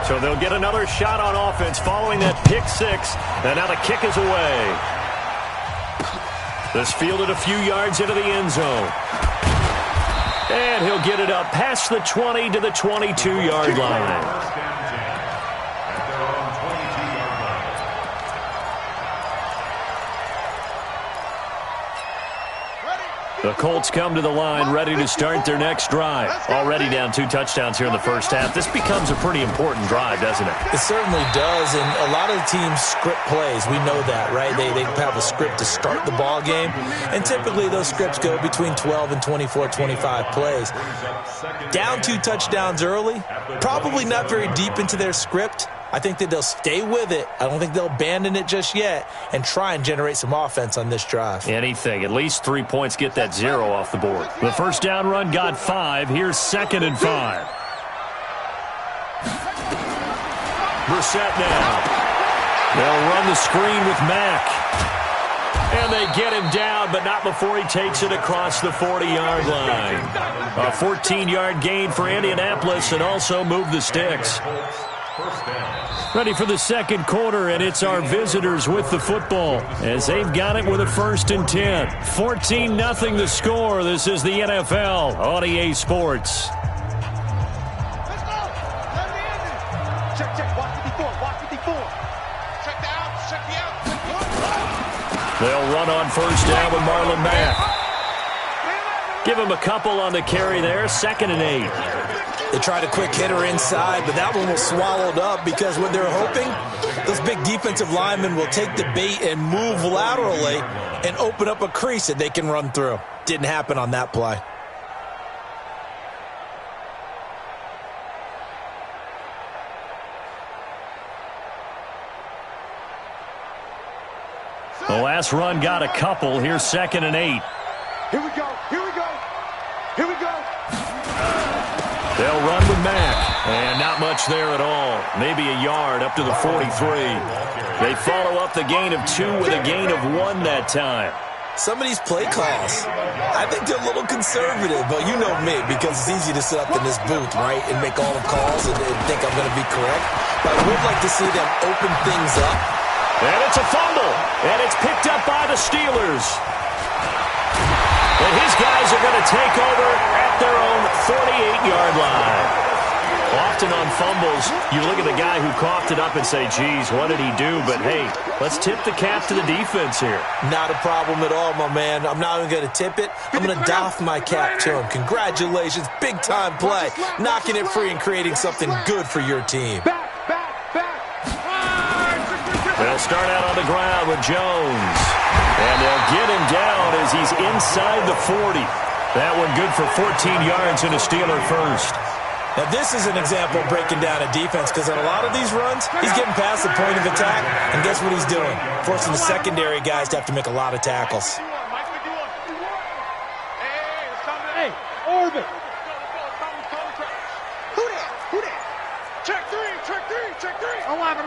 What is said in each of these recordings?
So they'll get another shot on offense following that pick six. And now the kick is away. This fielded a few yards into the end zone. And he'll get it up past the 20 to the 22-yard line. The Colts come to the line ready to start their next drive. Already down 2 touchdowns here in the first half. This becomes a pretty important drive, doesn't it? It certainly does, and a lot of the teams script plays. We know that, right? They have a script to start the ball game, and typically those scripts go between 12 and 24, 25 plays. Down 2 touchdowns early, probably not very deep into their script. I think that they'll stay with it. I don't think they'll abandon it just yet and try and generate some offense on this drive. Anything. At least 3 points, get that 0 off the board. The first down run got 5. Here's 2nd and 5. Brissett now. They'll run the screen with Mack. And they get him down, but not before he takes it across the 40-yard line. A 14-yard gain for Indianapolis and also move the sticks. Ready for the second quarter, and it's our visitors with the football as they've got it with a 1st and 10. 14-0 the score. This is the NFL on EA Sports. Let's go. Let me in there. Check. Watch 54. Watch 54. Check the out. Check the out. They'll run on first down with Marlon Mack. Give him a couple on the carry there. 2nd and 8. They tried a quick hitter inside, but that one was swallowed up because what they're hoping, those big defensive linemen will take the bait and move laterally and open up a crease that they can run through. Didn't happen on that play. The last run got a couple. Here's 2nd and 8. Here we go. Here we go. Here we go. They'll run with Mack, and not much there at all. Maybe a yard up to the 43. They follow up the gain of 2 with a gain of 1 that time. Some of these play calls, I think they're a little conservative, but you know me, because it's easy to sit up in this booth, right, and make all the calls and think I'm going to be correct. But I would like to see them open things up. And it's a fumble, and it's picked up by the Steelers. And his guys are going to take over at their own 48-yard line. Often on fumbles, you look at the guy who coughed it up and say, geez, what did he do? But, hey, let's tip the cap to the defense here. Not a problem at all, my man. I'm not even going to tip it. I'm going to doff my cap to him. Congratulations. Big-time play. Knocking it free and creating something good for your team. They'll start out on the ground with Jones. And they'll get him down as he's inside the 40. That one good for 14 yards and a Steeler first. Now, this is an example of breaking down a defense because on a lot of these runs, he's getting past the point of attack, and guess what he's doing? Forcing the secondary guys to have to make a lot of tackles. Hey, Orbit. Who that? Check 3. 11.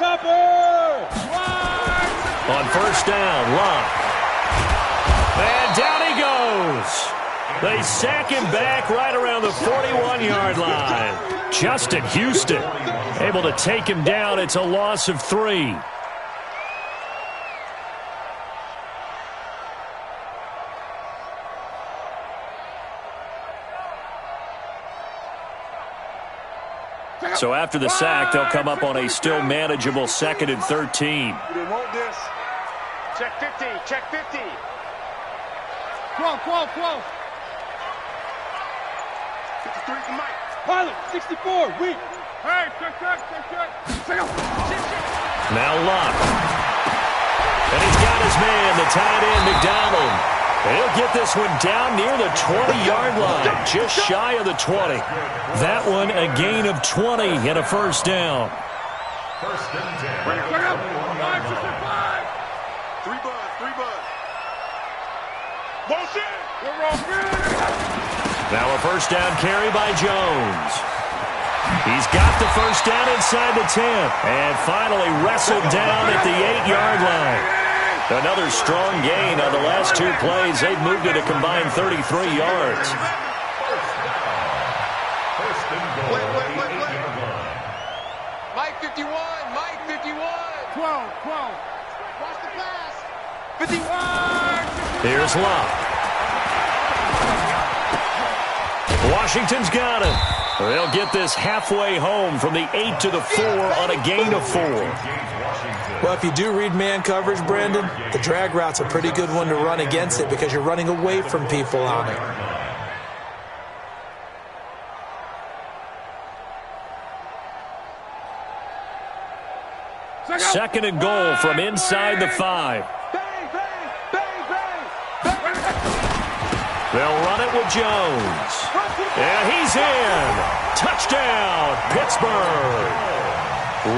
Topper. On first down, Locke. And down he goes. They sack him back right around the 41-yard line. Justin Houston able to take him down. It's a loss of 3. So after the sack, they'll come up on a still manageable 2nd and 13. They want this. Check 50. 12. 53 for Mike. Pilot, 64, weak. Hey, check. Now Locke. And he's got his man, the tight end, McDonald. And he'll get this one down near the 20-yard line, just shy of the 20. That one a gain of 20 and a first down. First and 10. Bring it up. 5. 3 buzz. Bullshit. We're wrong. Now a first down carry by Jones. He's got the first down inside the 10. And finally wrestled down at the 8-yard line. Another strong gain on the last 2 plays. They've moved it a combined 33 yards. Mike 51, Mike 51. 12. Watch the pass. 51. Here's Love. Washington's got him. They'll get this halfway home from the 8 to the 4 on a gain of 4. Well, if you do read man coverage, Brandon, the drag route's a pretty good one to run against it because you're running away from people on it. Second and goal from inside the 5. They'll run it with Jones. And he's in. Touchdown, Pittsburgh.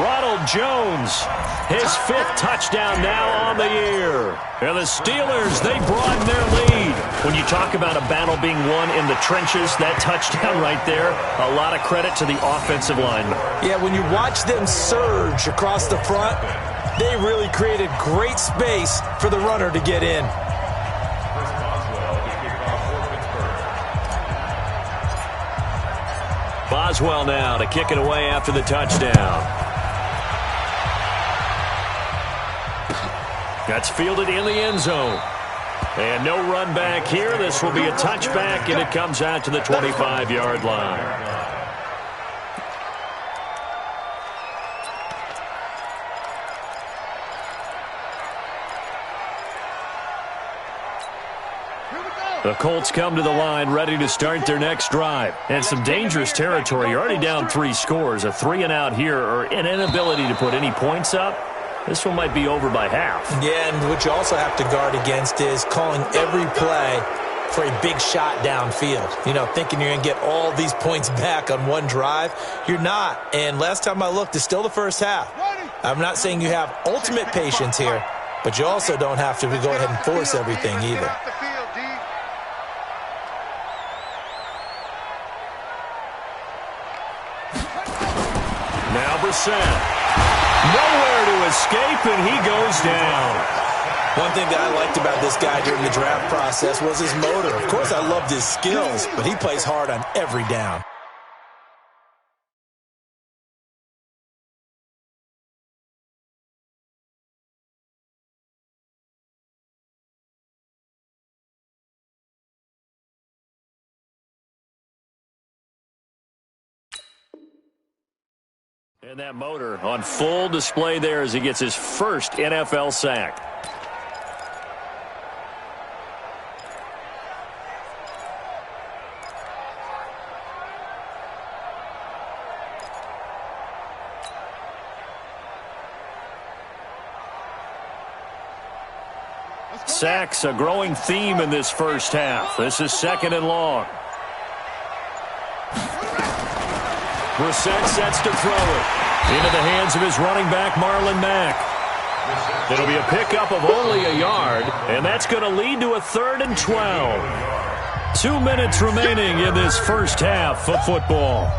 Ronald Jones, his 5th touchdown now on the year. And the Steelers, they broaden their lead. When you talk about a battle being won in the trenches, that touchdown right there, a lot of credit to the offensive lineman. Yeah, when you watch them surge across the front, they really created great space for the runner to get in. Boswell now to kick it away after the touchdown. That's fielded in the end zone. And no run back here. This will be a touchback, and it comes out to the 25-yard line. The Colts come to the line ready to start their next drive. And some dangerous territory. You're already down 3 scores. A 3-and-out here or an inability to put any points up. This one might be over by half. Yeah, and what you also have to guard against is calling every play for a big shot downfield. You know, thinking you're going to get all these points back on one drive. You're not. And last time I looked, it's still the first half. I'm not saying you have ultimate patience here, but you also don't have to go ahead and force everything either. Now Brissett. Nowhere to escape, and he goes down. One thing that I liked about this guy during the draft process was his motor. Of course, I loved his skills, but he plays hard on every down. And that motor on full display there as he gets his first NFL sack. Sacks, a growing theme in this first half. This is 2nd and long. Brissett sets to throw it. Into the hands of his running back, Marlon Mack. It'll be a pickup of only a yard, and that's going to lead to a 3rd and 12. 2 minutes remaining in this first half of football.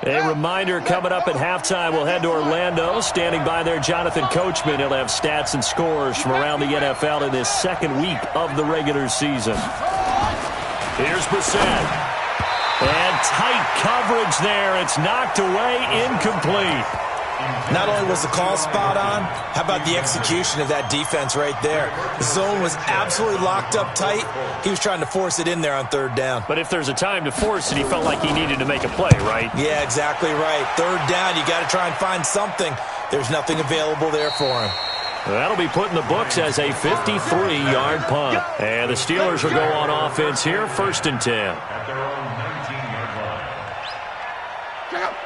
A reminder coming up at halftime, we'll head to Orlando. Standing by there, Jonathan Coachman. He'll have stats and scores from around the NFL in this 2nd week of the regular season. Here's Brissett. And tight coverage there. It's knocked away, incomplete. Not only was the call spot on, how about the execution of that defense right there? The zone was absolutely locked up tight. He was trying to force it in there on 3rd down. But if there's a time to force it, he felt like he needed to make a play, right? Yeah, exactly right. 3rd down, you got to try and find something. There's nothing available there for him. That'll be put in the books as a 53-yard punt. And the Steelers will go on offense here, 1st and 10.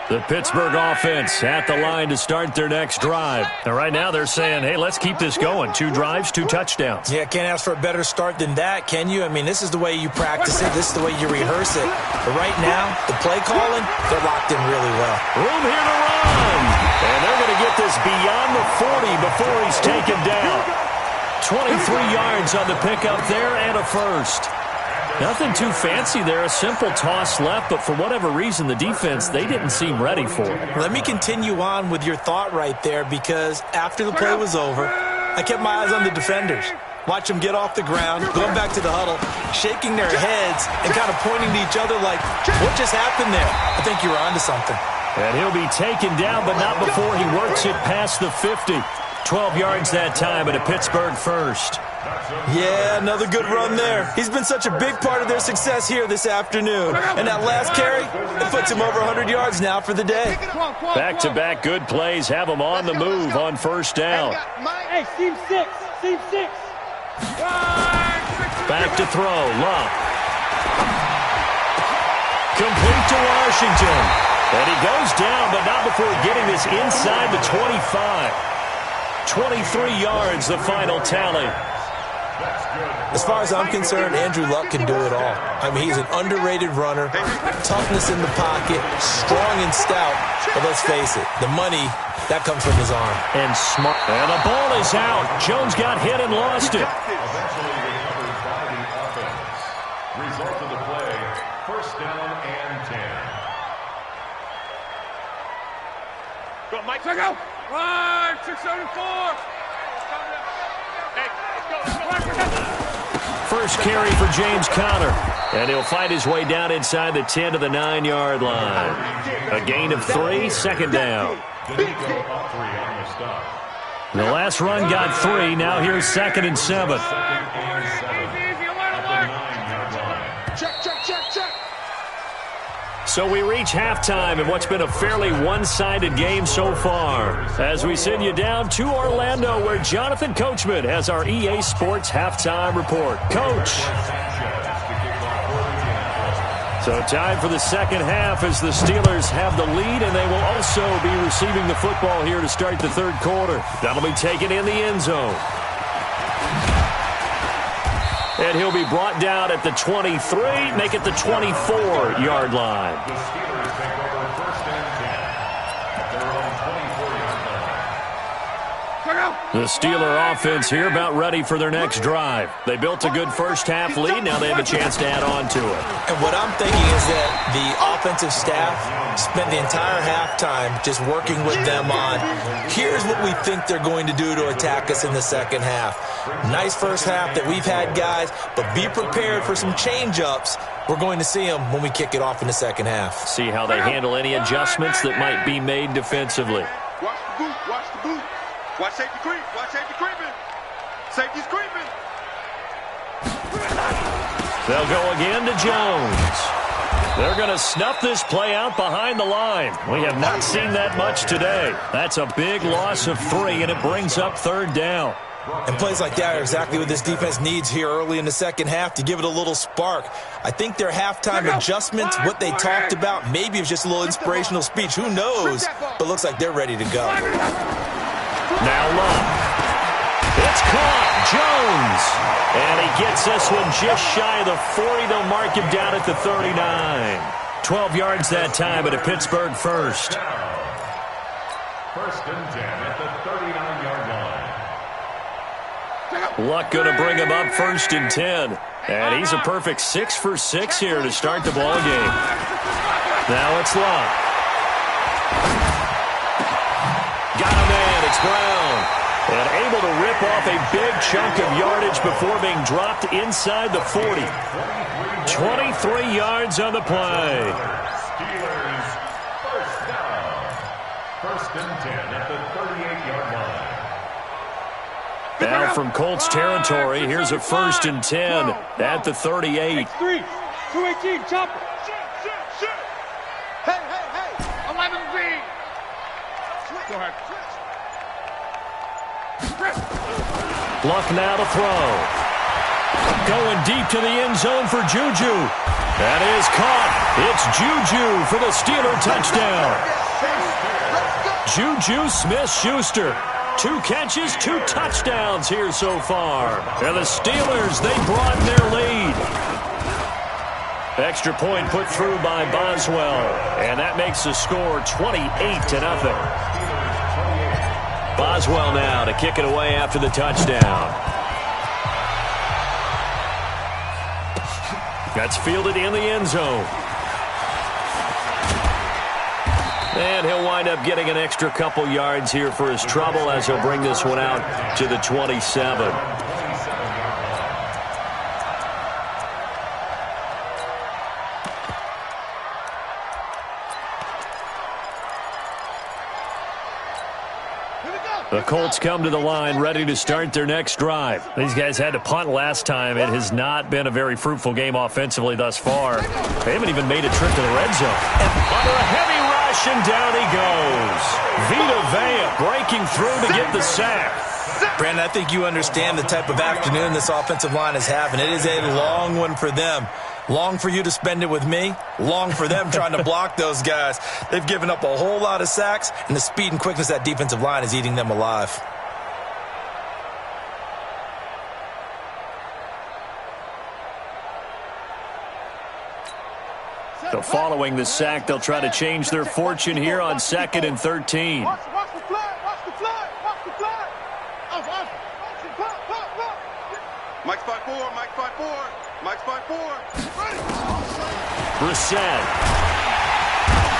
The Pittsburgh offense at the line to start their next drive. And right now they're saying, hey, let's keep this going. 2 drives, 2 touchdowns. Yeah, can't ask for a better start than that, can you? I mean, this is the way you practice it. This is the way you rehearse it. But right now, the play calling, they're locked in really well. Room here to run. And they're going to get this beyond the 40 before he's taken down. 23 yards on the pickup there and a first. Nothing too fancy there. A simple toss left, but for whatever reason, the defense, they didn't seem ready for it. Let me continue on with your thought right there, because after the play was over, I kept my eyes on the defenders. Watch them get off the ground, going back to the huddle, shaking their heads and kind of pointing to each other like, what just happened there? I think you were onto something. And he'll be taken down, but not before he works it past the 50. 12 yards that time at a Pittsburgh first. Yeah, another good run there. He's been such a big part of their success here this afternoon. And that last carry, it puts him over 100 yards now for the day. Back-to-back good plays have him on the move on first down. Hey, team six. Back to throw, Love. Complete to Washington. And he goes down, but not before getting this inside the 25. 23 yards, the final tally. As far as I'm concerned, Andrew Luck can do it all. I mean, he's an underrated runner, toughness in the pocket, strong and stout. But let's face it, the money, that comes from his arm. And smart. And the ball is out. Jones got hit and lost it. Result of the play, first down and 10. Go, Mike. Go. 5, 6, 7, 4. Hey, let's go. First carry for James Conner. And he'll fight his way down inside the 10 to the 9-yard line. A gain of 3, second down. The last run got 3. Now here's second and 7. So we reach halftime in what's been a fairly one-sided game so far. As we send you down to Orlando, where Jonathan Coachman has our EA Sports halftime report. Coach. So time for the second half as the Steelers have the lead, and they will also be receiving the football here to start the third quarter. That'll be taken in the end zone. And he'll be brought down at the 23, make it the 24-yard line. The Steelers take over first and 10 at their own 24-yard line. The Steeler offense here about ready for their next drive. They built a good first-half lead. Now they have a chance to add on to it. And what I'm thinking is that the offensive staff spent the entire halftime just working with them on, here's what we think they're going to do to attack us in the second half. Nice first half that we've had, guys, but be prepared for some change-ups. We're going to see them when we kick it off in the second half. See how they handle any adjustments that might be made defensively. Watch the boot. Watch the boot. Watch safety creep. Watch safety creeping. Safety's creeping. They'll go again to Jones. They're going to snuff this play out behind the line. We have not seen that much today. That's a big loss of 3, and it brings up third down. And plays like that are exactly what this defense needs here early in the second half to give it a little spark. I think their halftime adjustments, what they talked about, maybe it was just a little inspirational speech. Who knows? But looks like they're ready to go. Now Love. It's caught. Jones. And he gets this one just shy of the 40. They'll mark him down at the 39. 12 yards that time at a Pittsburgh first. First and 10 at the 39-yard line. Luck going to bring him up first and 10. And he's a perfect 6 for 6 here to start the ball game. Now it's Luck. Got a man. It's Brown. And able to rip off a big chunk of yardage before being dropped inside the 40. 23 yards on the play. Steelers first down. First and 10 at the 38-yard line. Now from Colts territory, here's a first and 10 at the 38. 3, 218, chopper. Hey. 11B. Go ahead. Luck now to throw. Going deep to the end zone for Juju. That is caught. It's Juju for the Steeler touchdown. Juju Smith-Schuster. 2 catches, 2 touchdowns here so far. And the Steelers, they broaden their lead. Extra point put through by Boswell. And that makes the score 28-0. Boswell now to kick it away after the touchdown. That's fielded in the end zone. And he'll wind up getting an extra couple yards here for his trouble as he'll bring this one out to the 27. The Colts come to the line ready to start their next drive. These guys had to punt last time. It has not been a very fruitful game offensively thus far. They haven't even made a trip to the red zone. And under a heavy rush, and down he goes. Vita Vea breaking through to get the sack. Brandon, I think you understand the type of afternoon this offensive line is having. It is a long one for them. Long for you to spend it with me. Long for them trying to block those guys. They've given up a whole lot of sacks, and the speed and quickness of that defensive line is eating them alive. So following the sack, they'll try to change their fortune here on 2nd and 13. Watch the flag, watch the flag, watch the flag. Mike's 5-4, Mike's 5-4, Mike's 5-4. Brissett.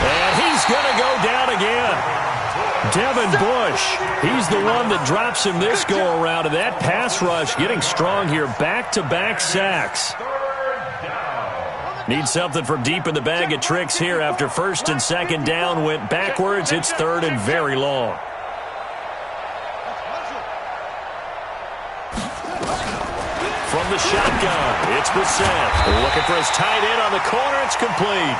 And he's going to go down again. Devin Bush, he's the one that drops him this go-around, and that pass rush getting strong here. Back-to-back sacks. Need something from deep in the bag of tricks here after 1st and 2nd down went backwards. It's 3rd and very long. From the shotgun, it's Brissett. Looking for his tight end on the corner. It's complete.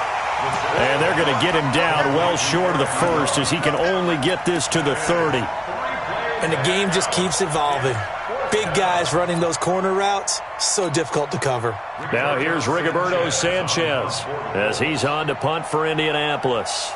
And they're going to get him down well short of the 1st as he can only get this to the 30. And the game just keeps evolving. Big guys running those corner routes, so difficult to cover. Now here's Rigoberto Sanchez as he's on to punt for Indianapolis.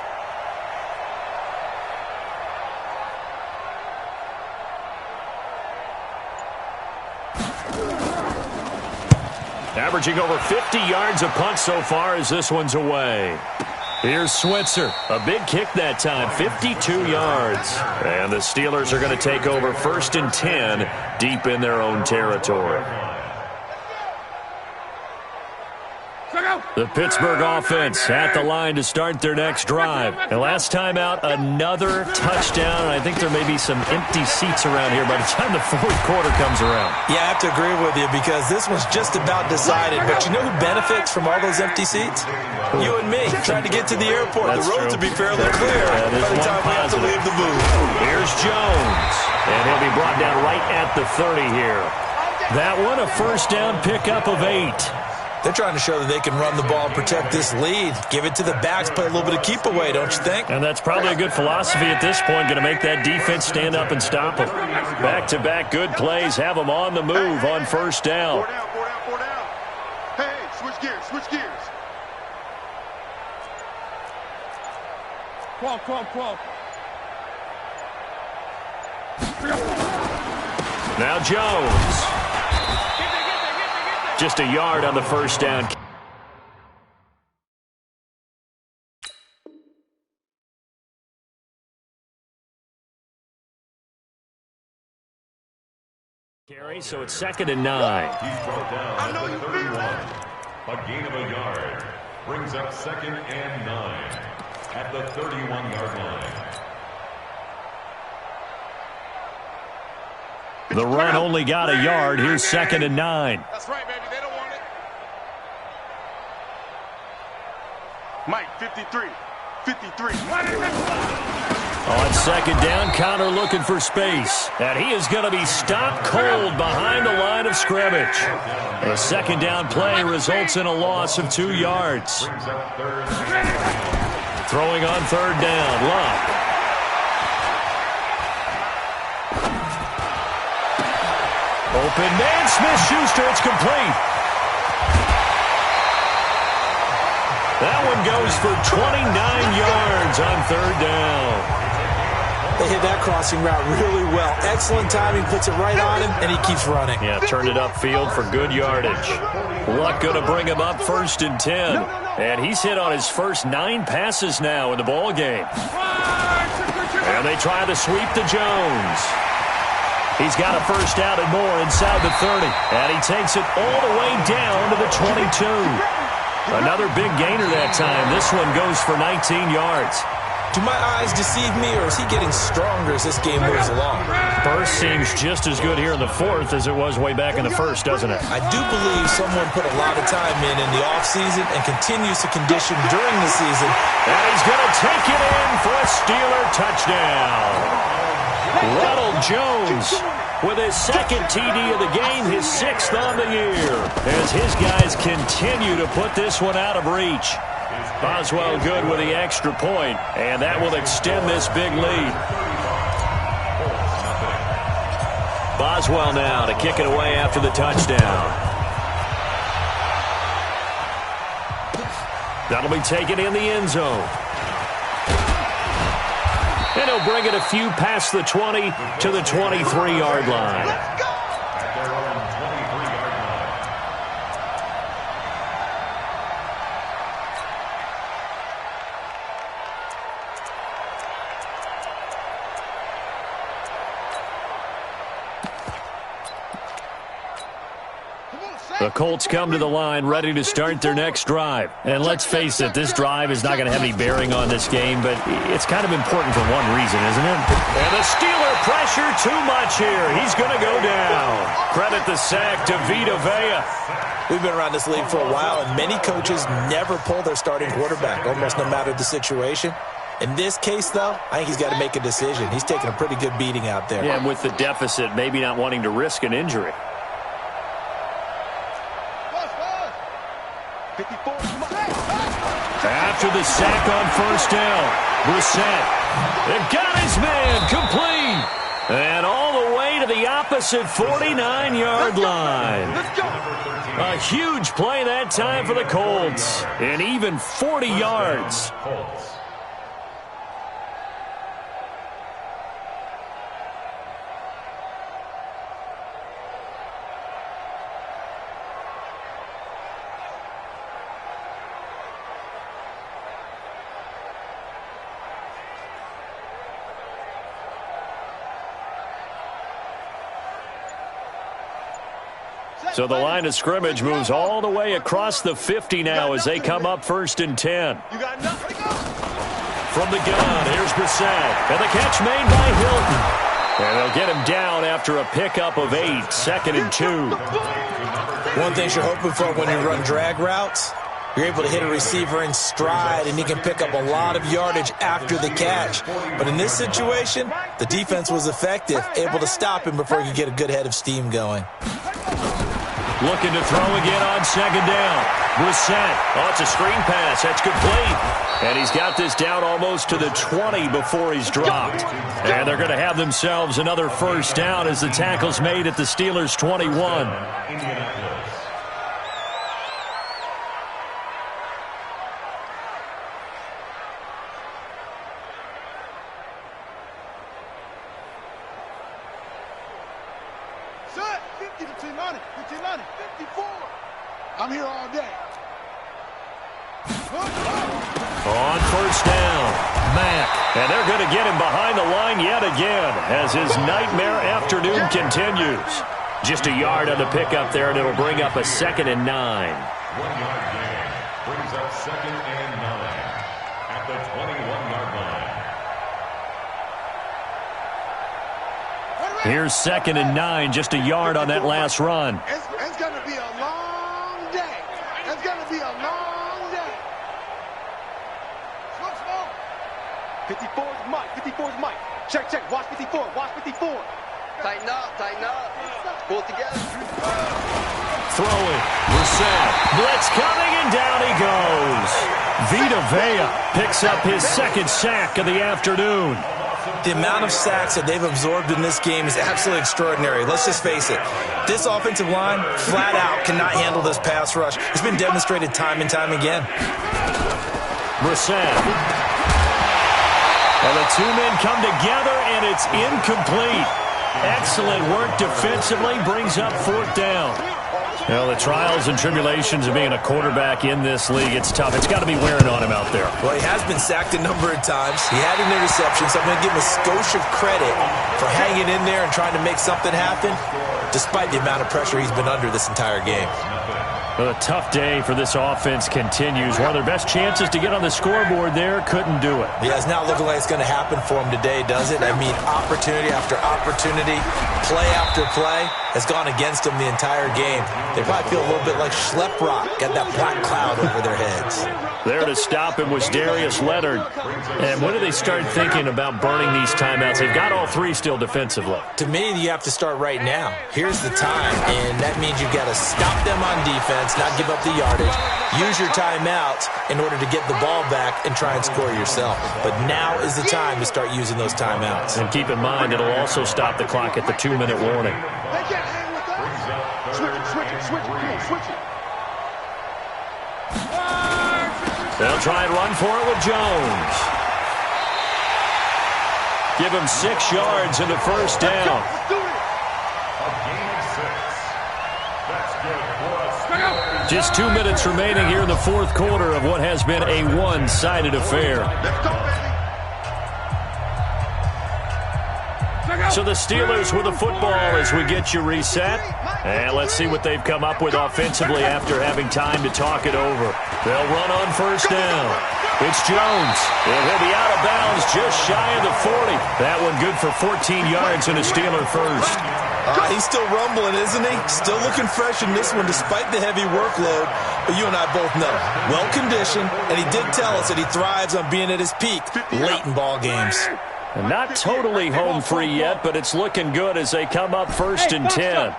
Averaging over 50 yards a punt so far as this one's away. Here's Switzer. A big kick that time, 52 yards. And the Steelers are going to take over 1st and 10 deep in their own territory. The Pittsburgh offense at the line to start their next drive. And last time out, another touchdown. And I think there may be some empty seats around here by the time the 4th quarter comes around. Yeah, I have to agree with you because this one's just about decided. But you know who benefits from all those empty seats? You and me, trying to get to the airport. That's the roads true. will be fairly clear by the time we have to leave the booth. Here's Jones. And he'll be brought down right at the 30 here. That one, a 1st down pickup of 8. They're trying to show that they can run the ball and protect this lead. Give it to the backs, play a little bit of keep away, don't you think? And that's probably a good philosophy at this point, going to make that defense stand up and stop them. Back-to-back good plays have them on the move on 1st down. 4 down, 4 down, 4 down. Hey, switch gears, switch gears. Come. Now Jones. Just a yard on the 1st down. Carry, so it's 2nd and 9. He's brought down at the 31. A gain of a yard. Brings up 2nd and 9 at the 31-yard line. The run only got a yard. Here's 2nd and 9. That's right, baby. They don't want it. Mike, 53. 53. On 2nd down, Connor looking for space. And he is going to be stopped cold behind the line of scrimmage. The 2nd down play results in a loss of 2 yards. Throwing on 3rd down, Luck. Open man, Smith-Schuster, it's complete. That one goes for 29 yards on 3rd down. They hit that crossing route really well. Excellent timing, puts it right on him, and he keeps running. Yeah, turned it upfield for good yardage. Luck going to bring him up 1st and 10. And he's hit on his first 9 passes now in the ball game. And they try to sweep to Jones. He's got a first down and more inside the 30. And he takes it all the way down to the 22. Another big gainer that time. This one goes for 19 yards. Do my eyes deceive me, or is he getting stronger as this game moves along? Burst seems just as good here in the fourth as it was way back in the first, doesn't it? I do believe someone put a lot of time in the offseason and continues to condition during the season. And he's going to take it in for a Steeler touchdown. Ronald Jones with his second TD of the game, his sixth on the year, as his guys continue to put this one out of reach. Boswell good with the extra point, and that will extend this big lead. Boswell now to kick it away after the touchdown. That'll be taken in the end zone. And he'll bring it a few past the 20 to the 23-yard line. The Colts come to the line ready to start their next drive. And let's face it, this drive is not going to have any bearing on this game, but it's kind of important for one reason, isn't it? And the Steeler pressure too much here. He's going to go down. Credit the sack to Vita Vea. We've been around this league for a while, and many coaches never pull their starting quarterback, almost no matter the situation. In this case, though, I think he's got to make a decision. He's taking a pretty good beating out there. Yeah, and with the deficit, maybe not wanting to risk an injury. After the sack on first down, Brissett. They've got his man complete. And all the way to the opposite 49-yard line. A huge play that time for the Colts. And even 40 yards. So the line of scrimmage moves all the way across the 50 now as they come up 1st and 10. From the gun, here's Brissett. And the catch made by Hilton. And they'll get him down after a pickup of 8, 2nd and 2. One thing you're hoping for when you run drag routes, you're able to hit a receiver in stride, and he can pick up a lot of yardage after the catch. But in this situation, the defense was effective, able to stop him before he could get a good head of steam going. Looking to throw again on 2nd down. Brissett. Oh, it's a screen pass. That's complete. And he's got this down almost to the 20 before he's dropped. And they're going to have themselves another first down as the tackle's made at the Steelers' 21. I'm here all day. On first down, Mack. And they're going to get him behind the line yet again as his nightmare afternoon continues. Just a yard on the pickup there, and it'll bring up a 2nd and 9. 1 yard gain brings up 2nd and 9 at the 21-yard line. Here's 2nd and 9, just a yard on that last run. It's going to be a long day. It's going to be a long day. Slow. 54 is Mike. 54 is Mike. Check. Watch 54. Watch 54. Tighten up. Pull it together. Throwing. Brissett. Blitz coming, and down he goes. Vita Vea picks up his 2nd sack of the afternoon. The amount of sacks that they've absorbed in this game is absolutely extraordinary. Let's just face it. This offensive line, flat out, cannot handle this pass rush. It's been demonstrated time and time again. Brissett. And the two men come together, and it's incomplete. Excellent work defensively, brings up 4th down. Well, the trials and tribulations of being a quarterback in this league, it's tough. It's got to be wearing on him out there. Well, he has been sacked a number of times. He had an interception, so I'm going to give him a skosh of credit for hanging in there and trying to make something happen, despite the amount of pressure he's been under this entire game. Well, a tough day for this offense continues. One of their best chances to get on the scoreboard there, couldn't do it. Yeah, it's not looking like it's going to happen for him today, does it? I mean, opportunity after opportunity, play after play has gone against them the entire game. They probably feel a little bit like Schlep Rock, got that black cloud over their heads. There to stop him was Darius Leonard. And when do they start thinking about burning these timeouts? They've got all three still defensively. To me, you have to start right now. Here's the time, and that means you've got to stop them on defense, not give up the yardage, use your timeouts in order to get the ball back and try and score yourself. But now is the time to start using those timeouts. And keep in mind, it'll also stop the clock at the 2-minute warning. They can't hang with us. Switch it. Come on, switch it. They'll try and run for it with Jones. Give him 6 yards in the first down. Let's do it. A gain of 6. That's good for us. Just 2 minutes remaining here in the fourth quarter of what has been a one-sided affair. Let's go, baby. So the Steelers with the football as we get you reset. And let's see what they've come up with offensively after having time to talk it over. They'll run on first down. It's Jones. And he'll be out of bounds just shy of the 40. That one good for 14 yards and a Steeler first. He's still rumbling, isn't he? Still looking fresh in this one despite the heavy workload. But you and I both know, well-conditioned, and he did tell us that he thrives on being at his peak late in ball games. And not totally home free yet, but it's looking good as they come up first and 10.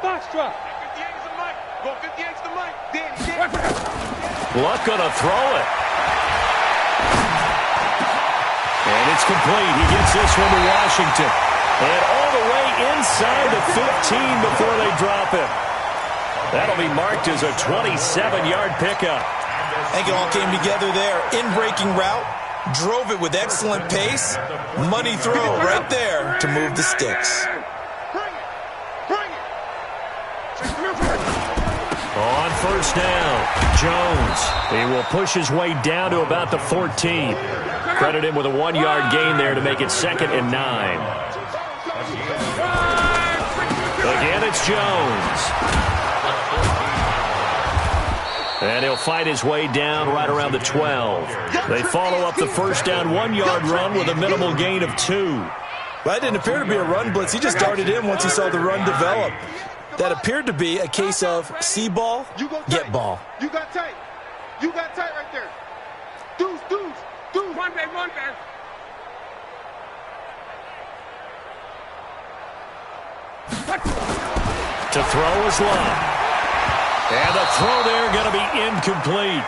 Luck gonna throw it. And it's complete. He gets this one to Washington. And all the way inside the 15 before they drop it. That'll be marked as a 27-yard pickup. I think it all came together there. In-breaking route. Drove it with excellent pace. Money throw right there to move the sticks. On first down, Jones. He will push his way down to about the 14. Credit him with a 1-yard gain there to make it 2nd and 9. Again, it's Jones. And he'll fight his way down right around the 12. They follow up the first down 1-yard run with a minimal gain of 2. Well, it didn't appear to be a run blitz. He just darted in once he saw the run develop. That appeared to be a case of see ball, get ball. You got tight. You got tight right there. Deuce. One back. To throw is Love. And the throw there going to be incomplete.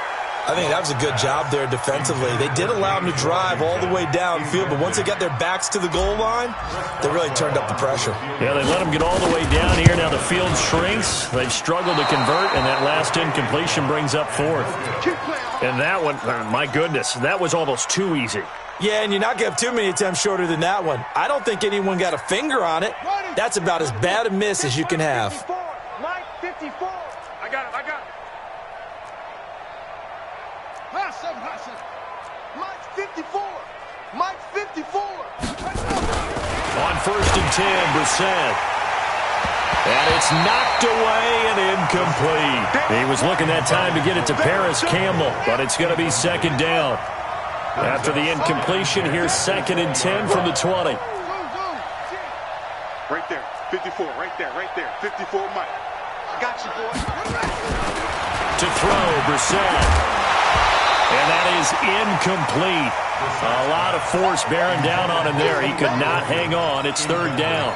I think that was a good job there defensively. They did allow him to drive all the way downfield, but once they got their backs to the goal line, they really turned up the pressure. Yeah, they let him get all the way down here. Now the field shrinks. They've struggled to convert, and that last incompletion brings up 4th. And that one, my goodness, that was almost too easy. Yeah, and you're not going to have too many attempts shorter than that one. I don't think anyone got a finger on it. That's about as bad a miss as you can have. Mike 54. I got it. Mike 54. On first and 10, Brissett. And it's knocked away and incomplete. He was looking that time to get it to Paris Campbell, but it's going to be 2nd down. After the incompletion, here's 2nd and 10 from the 20. Right there, 54, right there. 54, Mike. I got you, boy. To throw, Brissett. And that is incomplete. A lot of force bearing down on him there. He could not hang on. It's 3rd down.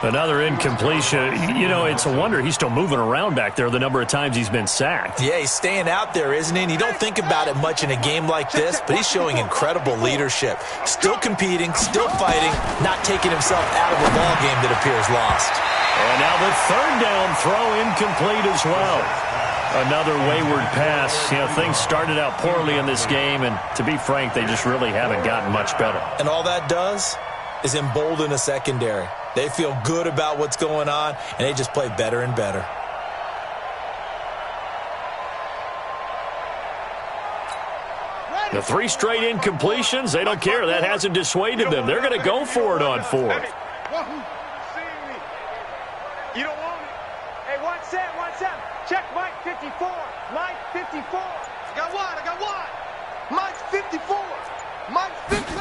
Another incompletion. You know, it's a wonder he's still moving around back there the number of times he's been sacked. Yeah, he's staying out there, isn't he? And you don't think about it much in a game like this, but he's showing incredible leadership. Still competing, still fighting, not taking himself out of a ball game that appears lost. And now the 3rd down throw incomplete as well. Another wayward pass. You know, things started out poorly in this game, and to be frank, they just really haven't gotten much better. And all that does is embolden a secondary. They feel good about what's going on, and they just play better and better. The 3 straight incompletions, they don't care. That hasn't dissuaded them. They're going to go for it on 4th. You don't want it. Hey, one set. Check Mike 54. Mike 54. I got one. Mike's 54. Mike's 54.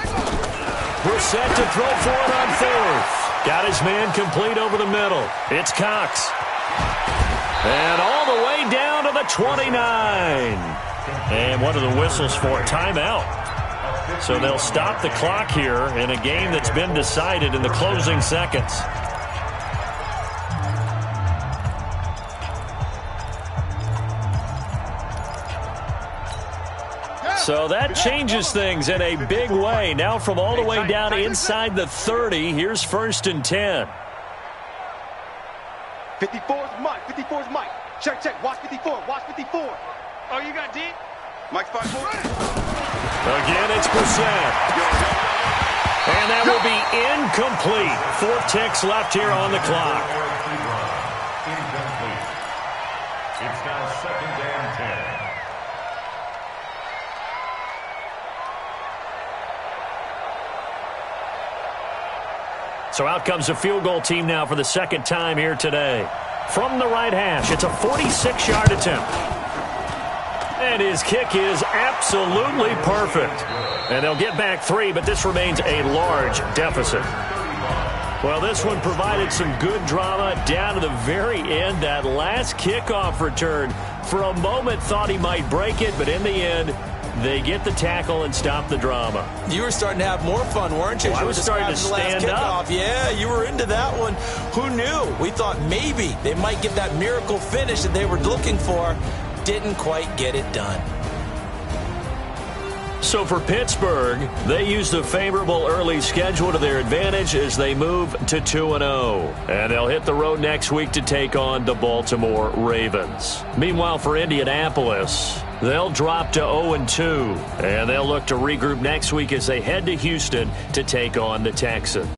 Brissett to throw for it on 4th. Got his man complete over the middle. It's Cox. And all the way down to the 29. And what are the whistles for? Timeout. So they'll stop the clock here in a game that's been decided in the closing seconds. So that changes things in a big way. Now from all the way down inside the 30, here's 1st and 10. 54's Mike. 54's Mike. Check. Watch 54. Oh, you got D? Mike's 5-4. Again, it's Brissett. And that will be incomplete. 4 ticks left here on the clock. Incomplete. It's now 2nd and 10. So out comes the field goal team now for the 2nd time here today. From the right hash, it's a 46-yard attempt. And his kick is absolutely perfect. And they'll get back 3, but this remains a large deficit. Well, this one provided some good drama down to the very end. That last kickoff return, for a moment, thought he might break it, but in the end, they get the tackle and stop the drama. You were starting to have more fun, weren't you? Well, I was starting to stand up. Yeah, you were into that one. Who knew? We thought maybe they might get that miracle finish that they were looking for. Didn't quite get it done. So for Pittsburgh, they used a favorable early schedule to their advantage as they move to 2-0. And they'll hit the road next week to take on the Baltimore Ravens. Meanwhile, for Indianapolis, they'll drop to 0-2. And they'll look to regroup next week as they head to Houston to take on the Texans.